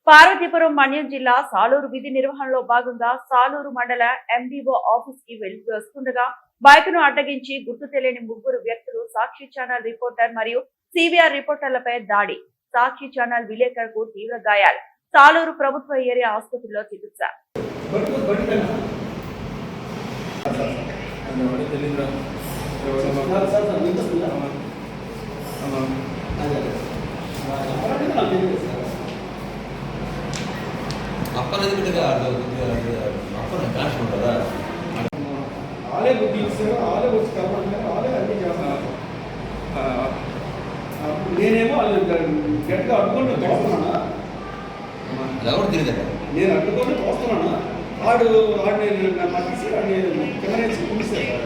పార్వతీపురం మన్యం జిల్లా సాలూరు విధి నిర్వహణలో భాగంగా సాలూరు మండల ఎండీఓ ఆఫీస్ కి వెళ్లి వస్తుండగా బైక్ ను అడ్డగించి గుర్తు తెలియని ముగ్గురు వ్యక్తులు సాక్షి ఛానల్ రిపోర్టర్ మరియు సివిఆర్ రిపోర్టర్లపై దాడి. సాక్షి ఛానల్ విలేకరుకు తీవ్ర గాయాలు. సాలూరు ప్రభుత్వ ఏరియా ఆసుపత్రిలో చికిత్స. అప్పనది బిడ్డగా అప్పన కాష్ ఉంటుందా ఆలే బుద్ధి ఇస్తారు, ఆలే వచ్చి కలపడలేదు, ఆలే అన్నీ చేస్తున్నారు. నేనేమో వాళ్ళు గట్టిగా అడ్డుకుంటూ తోస్తున్నానా, ఎవరు తిరిగారు, నేను అడ్డుకుంటూ తోస్తున్నానా, వాడిని పట్టించి వాడిని కెమెరా వేసి చూపిస్తారు.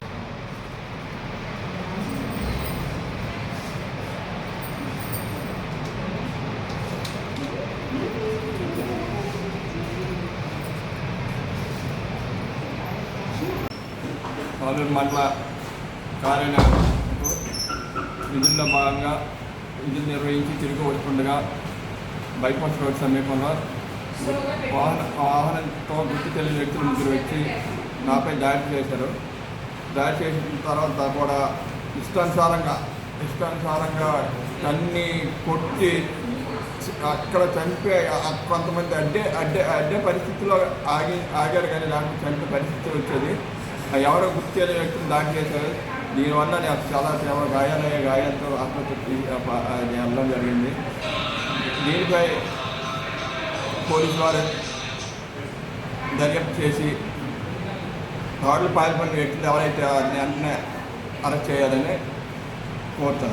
సాలూరు మండల కార్యాలయంలో విధుల్లో భాగంగా విధులు నిర్వహించి తిరిగి వస్తుండగా బైపాస్ రోడ్ సమీపంలో వాహనంతో గుర్తు తెలియని వ్యక్తులు ముగ్గురు వచ్చి నాపై దాడి చేశారు. దాడి చేసిన తర్వాత కూడా ఇష్టానుసారంగా అన్నీ కొట్టి అక్కడ చనిపోయి కొంతమంది అడ్డే పరిస్థితిలో ఆగారు, కానీ నాకు చనిపోయే పరిస్థితి వచ్చేది. ఎవరో గుర్తు తెలియని వ్యక్తులు దాడి చేశారు. దీనివల్ల నాకు చాలా గాయాలతో ఆసుపత్రికి వెళ్ళడం జరిగింది. దీనిపై పోలీసు వారు దర్యాప్తు చేసి దాడులు పాల్పడిన వ్యక్తులు ఎవరైతే వెంటనే అరెస్ట్ చేయాలని కోరుతున్నాను.